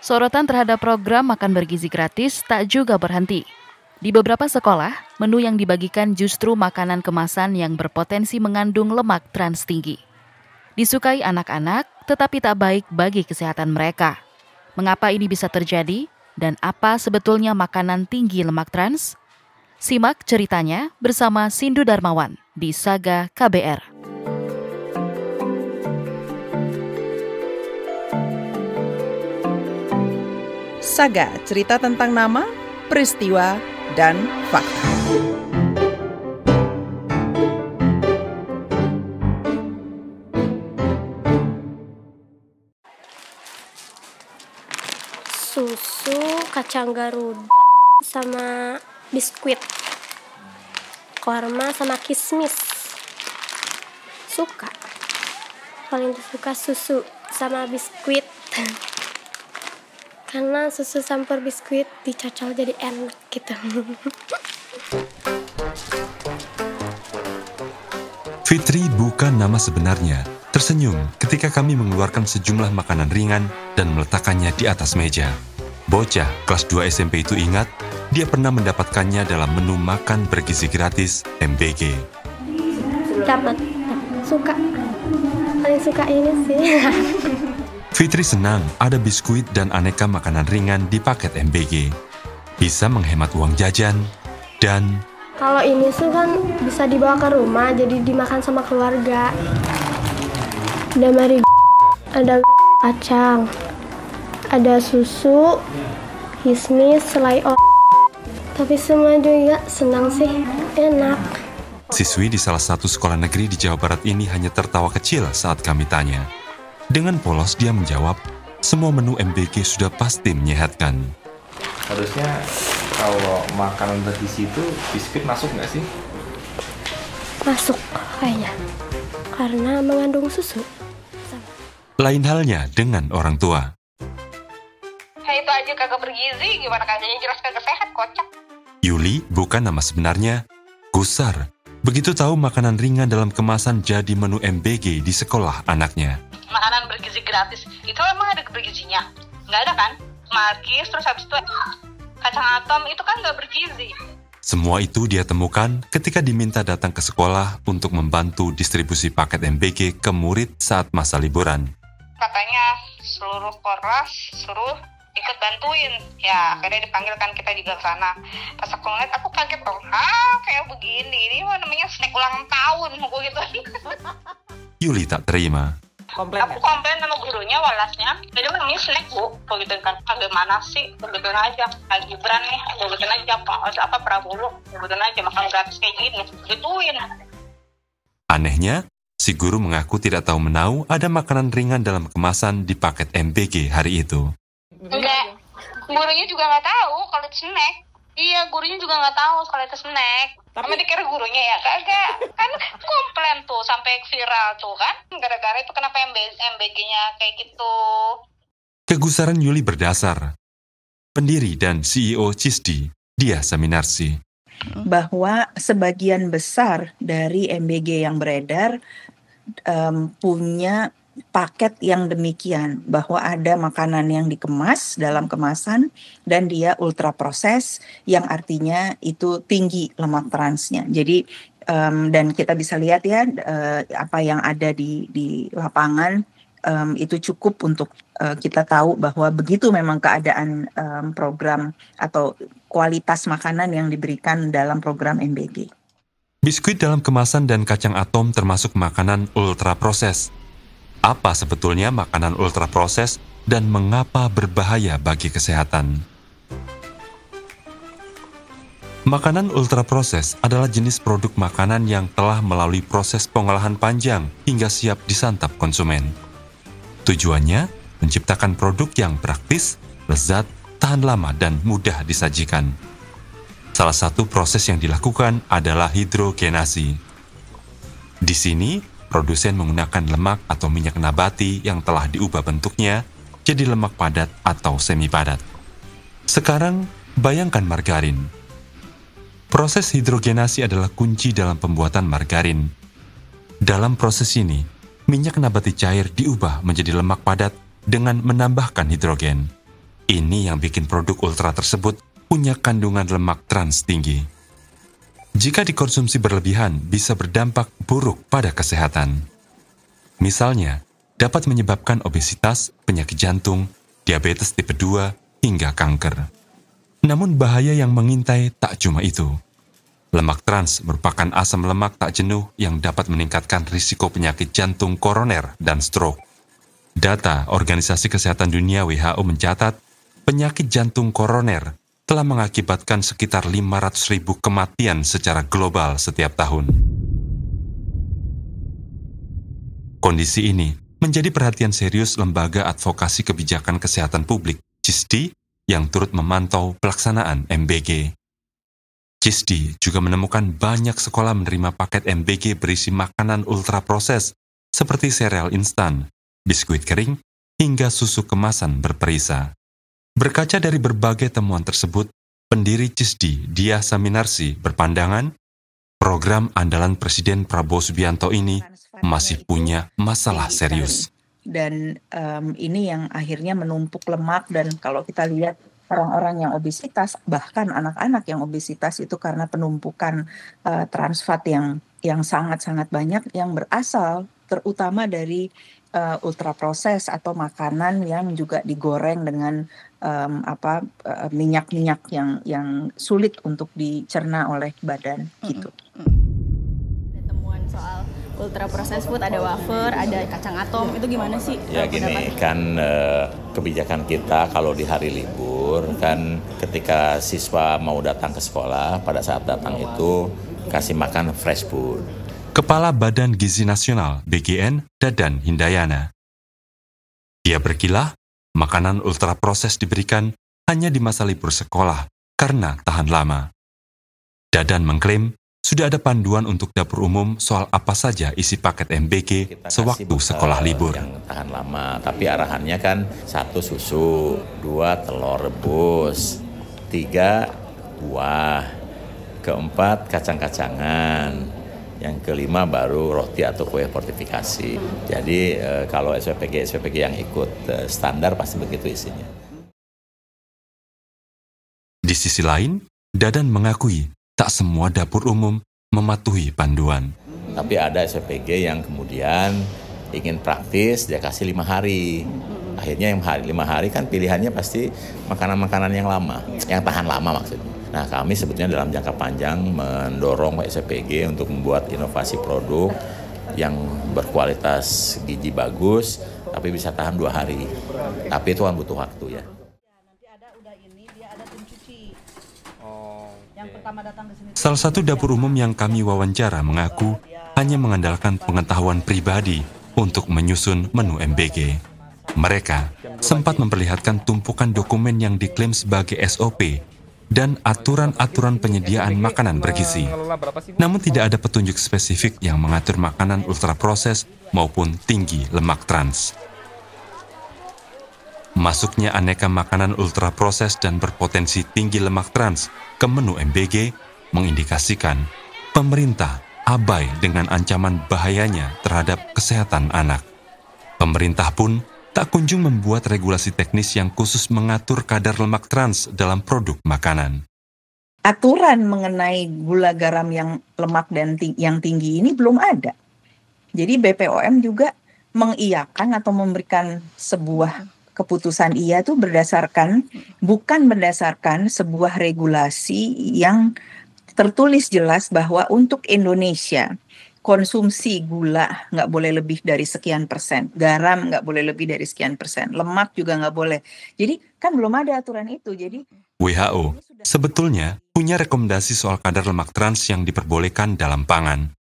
Sorotan terhadap program makan bergizi gratis tak juga berhenti. Di beberapa sekolah, menu yang dibagikan justru makanan kemasan yang berpotensi mengandung lemak trans tinggi. Disukai anak-anak, tetapi tak baik bagi kesehatan mereka. Mengapa ini bisa terjadi? Dan apa sebetulnya makanan tinggi lemak trans? Simak ceritanya bersama Sindu Darmawan di Saga KBR. Saga, cerita tentang nama, peristiwa, dan fakta. Susu, kacang garuda, sama biskuit, korma sama kismis. Suka. Paling suka susu sama biskuit. Karena susu campur biskuit dicocol jadi enak gitu. Fitri bukan nama sebenarnya. Tersenyum ketika kami mengeluarkan sejumlah makanan ringan dan meletakkannya di atas meja. Bocah kelas 2 SMP itu ingat, dia pernah mendapatkannya dalam menu makan bergizi gratis MBG. Dapat. Suka. Paling suka ini sih. Fitri senang ada biskuit dan aneka makanan ringan di paket MBG. Bisa menghemat uang jajan dan... Kalau ini tuh kan bisa dibawa ke rumah jadi dimakan sama keluarga. Ada kacang, ada susu, kismis, selai tapi semua juga senang sih, enak. Siswi di salah satu sekolah negeri di Jawa Barat ini hanya tertawa kecil saat kami tanya. Dengan polos dia menjawab, semua menu MBG sudah pasti menyehatkan. Harusnya kalau makanan bergizi itu biskuit masuk nggak sih? Masuk kayaknya, karena mengandung susu. Lain halnya dengan orang tua. Itu aja kagak bergizi, gimana kagaknya jelas kagak sehat, kocak. Yuli bukan nama sebenarnya, gusar. Begitu tahu makanan ringan dalam kemasan jadi menu MBG di sekolah anaknya. Makanan bergizi gratis, itu emang ada bergizinya? Nggak ada kan? Markis, terus habis itu kacang atom, itu kan nggak bergizi. Semua itu dia temukan ketika diminta datang ke sekolah untuk membantu distribusi paket MBG ke murid saat masa liburan. Katanya seluruh kelas suruh ikut bantuin. Ya, akhirnya dipanggil kan, kita juga ke sana. Pas aku ngeliat, aku kaget dong. Kayak begini, ini namanya snack ulang tahun, aku gitu. Yuli tak terima. Aku komplain sama gurunya, walasnya. Jadi namanya snack, Bu. Begitu kan, bagaimana sih? Begitu aja. Gibran nih, begitu aja. Apa Prabowo, begitu aja. Makan gratis kayak gini. Gituin. Anehnya, si guru mengaku tidak tahu menau ada makanan ringan dalam kemasan di paket MBG hari itu. Enggak. Gurunya juga nggak tahu kalau itu snack. Iya, gurunya juga nggak tahu kalau itu snack. Sama dikira gurunya ya, kagak. Kan komplain tuh, sampai viral tuh kan. Gara-gara itu kenapa MBG-nya kayak gitu. Kegusaran Yuli berdasar. Pendiri dan CEO CISDI, Dia Saminarsi. Bahwa sebagian besar dari MBG yang beredar punya paket yang demikian, bahwa ada makanan yang dikemas dalam kemasan dan dia ultra proses, yang artinya itu tinggi lemak transnya. Jadi dan kita bisa lihat ya apa yang ada di lapangan itu cukup untuk kita tahu bahwa begitu memang keadaan program atau kualitas makanan yang diberikan dalam program MBG. Biskuit dalam kemasan dan kacang atom termasuk makanan ultra proses. Apa sebetulnya makanan ultra proses dan mengapa berbahaya bagi kesehatan? Makanan ultra proses adalah jenis produk makanan yang telah melalui proses pengolahan panjang hingga siap disantap konsumen. Tujuannya menciptakan produk yang praktis, lezat, tahan lama, dan mudah disajikan. Salah satu proses yang dilakukan adalah hidrogenasi. Di sini, produsen menggunakan lemak atau minyak nabati yang telah diubah bentuknya jadi lemak padat atau semi padat. Sekarang, bayangkan margarin. Proses hidrogenasi adalah kunci dalam pembuatan margarin. Dalam proses ini, minyak nabati cair diubah menjadi lemak padat dengan menambahkan hidrogen. Ini yang bikin produk ultra tersebut punya kandungan lemak trans tinggi. Jika dikonsumsi berlebihan, bisa berdampak buruk pada kesehatan. Misalnya, dapat menyebabkan obesitas, penyakit jantung, diabetes tipe 2, hingga kanker. Namun bahaya yang mengintai tak cuma itu. Lemak trans merupakan asam lemak tak jenuh yang dapat meningkatkan risiko penyakit jantung koroner dan stroke. Data Organisasi Kesehatan Dunia WHO mencatat, penyakit jantung koroner telah mengakibatkan sekitar 500.000 kematian secara global setiap tahun. Kondisi ini menjadi perhatian serius Lembaga Advokasi Kebijakan Kesehatan Publik, CISDI, yang turut memantau pelaksanaan MBG. CISDI juga menemukan banyak sekolah menerima paket MBG berisi makanan ultraproses seperti sereal instan, biskuit kering, hingga susu kemasan berperisa. Berkaca dari berbagai temuan tersebut, pendiri CISDI, Diah Saminarsi, berpandangan program andalan Presiden Prabowo Subianto ini masih punya masalah serius. Dan ini yang akhirnya menumpuk lemak, dan kalau kita lihat orang-orang yang obesitas, bahkan anak-anak yang obesitas itu karena penumpukan trans fat yang sangat-sangat banyak yang berasal terutama dari ultraproses atau makanan yang juga digoreng dengan minyak-minyak yang sulit untuk dicerna oleh badan gitu. Ada temuan soal ultraproses food, ada wafer, ada kacang atom, itu gimana sih? Ya gini, kan kebijakan kita kalau di hari libur, kan ketika siswa mau datang ke sekolah, pada saat datang itu kasih makan fresh food. Kepala Badan Gizi Nasional BGN, Dadan Hindayana. Dia berkilah, makanan ultraproses diberikan hanya di masa libur sekolah karena tahan lama. Dadan mengklaim sudah ada panduan untuk dapur umum soal apa saja isi paket MBG sewaktu sekolah libur. Yang tahan lama, tapi arahannya kan 1 susu, 2 telur rebus, 3 buah, 4 kacang-kacangan, yang kelima baru roti atau kue fortifikasi. Jadi kalau SPPG yang ikut standar pasti begitu isinya. Di sisi lain, Dadan mengakui tak semua dapur umum mematuhi panduan. Tapi ada SPPG yang kemudian ingin praktis, dia kasih 5 hari. Akhirnya yang 5 hari kan pilihannya pasti makanan-makanan yang lama, yang tahan lama maksudnya. Nah, kami sebetulnya dalam jangka panjang mendorong SPPG untuk membuat inovasi produk yang berkualitas gizi bagus, tapi bisa tahan 2 hari. Tapi itu kan butuh waktu ya. Salah satu dapur umum yang kami wawancara mengaku hanya mengandalkan pengetahuan pribadi untuk menyusun menu MBG. Mereka sempat memperlihatkan tumpukan dokumen yang diklaim sebagai SOP dan aturan-aturan penyediaan makanan bergizi. Namun tidak ada petunjuk spesifik yang mengatur makanan ultraproses maupun tinggi lemak trans. Masuknya aneka makanan ultraproses dan berpotensi tinggi lemak trans ke menu MBG mengindikasikan pemerintah abai dengan ancaman bahayanya terhadap kesehatan anak. Pemerintah pun tak kunjung membuat regulasi teknis yang khusus mengatur kadar lemak trans dalam produk makanan. Aturan mengenai gula garam yang lemak dan yang tinggi ini belum ada. Jadi BPOM juga mengiyakan atau memberikan sebuah keputusan iya itu bukan berdasarkan sebuah regulasi yang tertulis jelas bahwa untuk Indonesia konsumsi gula nggak boleh lebih dari sekian persen, garam nggak boleh lebih dari sekian persen, lemak juga nggak boleh. Jadi kan belum ada aturan itu. Jadi WHO sebetulnya punya rekomendasi soal kadar lemak trans yang diperbolehkan dalam pangan,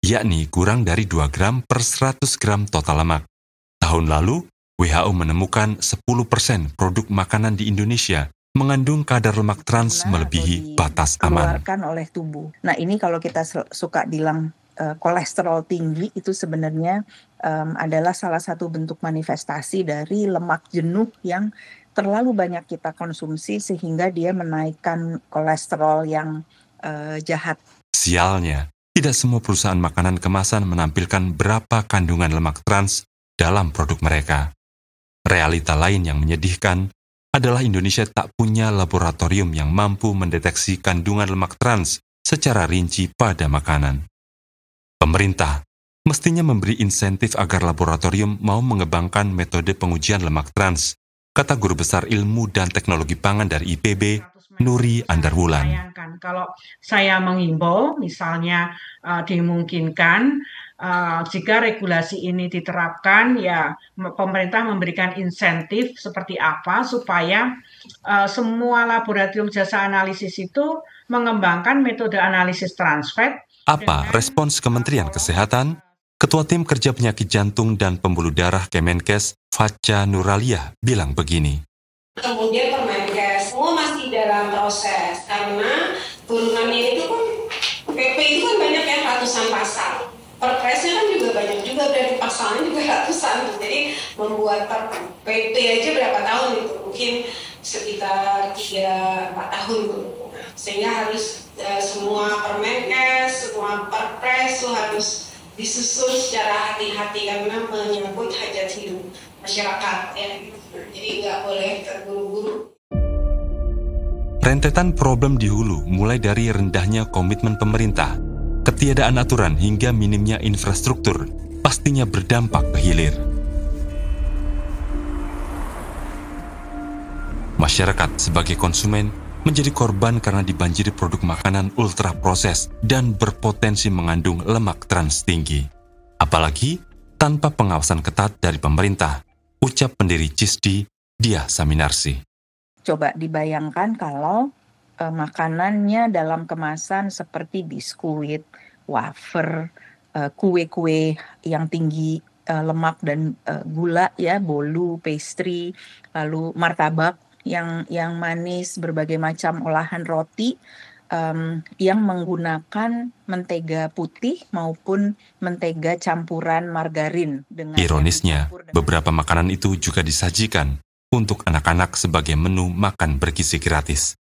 yakni kurang dari 2 gram per 100 gram total lemak. Tahun lalu, WHO menemukan 10% produk makanan di Indonesia mengandung kadar lemak trans melebihi batas aman. Dikeluarkan oleh tubuh. Nah ini kalau kita suka bilang kolesterol tinggi itu sebenarnya adalah salah satu bentuk manifestasi dari lemak jenuh yang terlalu banyak kita konsumsi sehingga dia menaikkan kolesterol yang jahat. Sialnya, tidak semua perusahaan makanan kemasan menampilkan berapa kandungan lemak trans dalam produk mereka. Realita lain yang menyedihkan, adalah Indonesia tak punya laboratorium yang mampu mendeteksi kandungan lemak trans secara rinci pada makanan. Pemerintah mestinya memberi insentif agar laboratorium mau mengembangkan metode pengujian lemak trans, kata Guru Besar Ilmu dan Teknologi Pangan dari IPB, Nuri Andarwulan. Bayangkan kalau saya menghimbau, misalnya dimungkinkan jika regulasi ini diterapkan, ya pemerintah memberikan insentif seperti apa supaya semua laboratorium jasa analisis itu mengembangkan metode analisis transfat. Apa respons Kementerian Kesehatan? Ketua Tim Kerja Penyakit Jantung dan Pembuluh Darah Kemenkes, Facha Nuraliah, bilang begini. Kemudian Permenkes, semua masih dalam proses, karena turunannya itu kan, PP itu kan banyak ya, ratusan pasal. Perpresnya kan juga banyak juga, berarti pasalnya juga ratusan. Jadi membuat PP aja berapa tahun itu, mungkin sekitar 3-4 tahun itu. Sehingga harus semua Permenkes, semua Perpres itu harus disusun secara hati-hati karena menyangkut hajat hidup masyarakat ya. Jadi nggak boleh terburu-buru. Rentetan problem di hulu mulai dari rendahnya komitmen pemerintah, ketiadaan aturan hingga minimnya infrastruktur pastinya berdampak ke hilir. Masyarakat sebagai konsumen menjadi korban karena dibanjiri produk makanan ultra proses dan berpotensi mengandung lemak trans tinggi. Apalagi tanpa pengawasan ketat dari pemerintah, ucap pendiri CISDI, Diah Saminarsi. Coba dibayangkan kalau makanannya dalam kemasan seperti biskuit, wafer, kue-kue yang tinggi lemak dan gula ya, bolu, pastry, lalu martabak yang manis, berbagai macam olahan roti yang menggunakan mentega putih maupun mentega campuran margarin. Ironisnya, beberapa makanan itu juga disajikan untuk anak-anak sebagai menu makan bergizi gratis.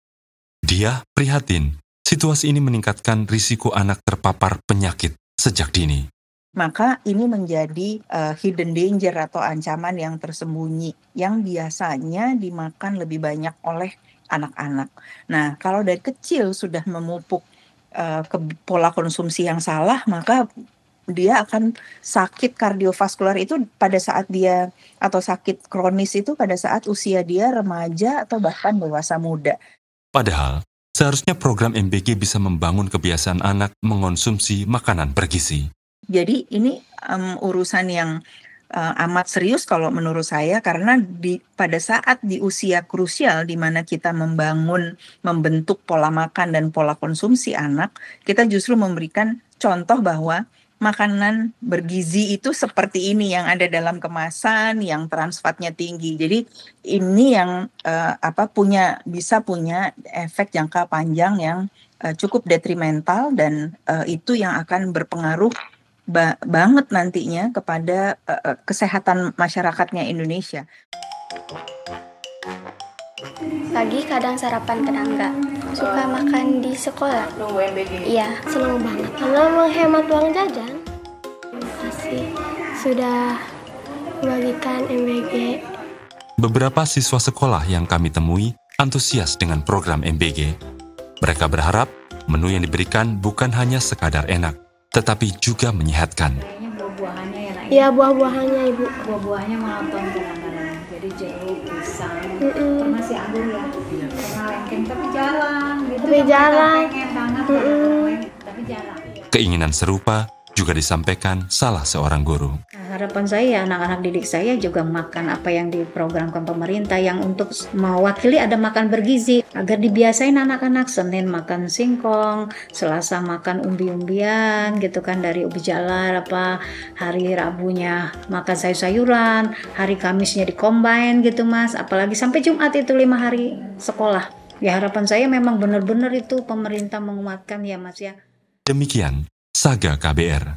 Dia prihatin, situasi ini meningkatkan risiko anak terpapar penyakit sejak dini. Maka ini menjadi hidden danger atau ancaman yang tersembunyi yang biasanya dimakan lebih banyak oleh anak-anak. Nah, kalau dari kecil sudah memupuk pola konsumsi yang salah, maka dia akan sakit kardiovaskular itu pada saat dia, atau sakit kronis itu pada saat usia dia remaja atau bahkan dewasa muda. Padahal, seharusnya program MBG bisa membangun kebiasaan anak mengonsumsi makanan bergizi. Jadi ini urusan yang amat serius kalau menurut saya, karena pada saat di usia krusial di mana kita membentuk pola makan dan pola konsumsi anak, kita justru memberikan contoh bahwa makanan bergizi itu seperti ini yang ada dalam kemasan yang trans fatnya tinggi. Jadi ini yang bisa punya efek jangka panjang yang cukup detrimental, dan itu yang akan berpengaruh banget nantinya kepada kesehatan masyarakatnya Indonesia. Pagi kadang sarapan, kadang enggak. Suka makan di sekolah. Nunggu MBG? Iya, senang banget. Karena menghemat uang jajan. Terima kasih sudah membagikan MBG. Beberapa siswa sekolah yang kami temui antusias dengan program MBG. Mereka berharap menu yang diberikan bukan hanya sekadar enak, tetapi juga menyehatkan. Buah-buahannya ya, Nak? Iya, buah-buahannya, Ibu. Buah-buahannya maraton kadang-kadang. Jadi jeruk, pisang, pernah si anggur ya, pernah lengkeng tapi jarang. Gitu. Tapi jarang. Pengen banget, tapi jarang. Keinginan serupa juga disampaikan salah seorang guru. Harapan saya, anak-anak didik saya juga makan apa yang diprogramkan pemerintah, yang untuk mewakili ada makan bergizi, agar dibiasain anak-anak. Senin makan singkong, Selasa makan umbi-umbian gitu kan, dari ubi jalar, hari Rabunya makan sayur-sayuran, hari Kamisnya dikombin gitu Mas, apalagi sampai Jumat itu 5 hari sekolah. Ya harapan saya memang benar-benar itu pemerintah menguatkan ya Mas ya. Demikian Saga KBR.